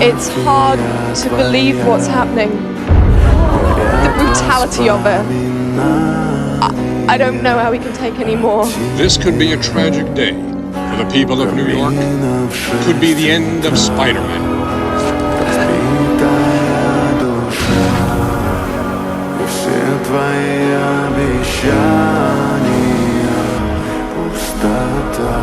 It's hard to believe what's happening. The brutality of it. I don't know how we can take any more. This could be a tragic day for the people of New York. Could be the end of Spider-Man. Твои обещания пустота.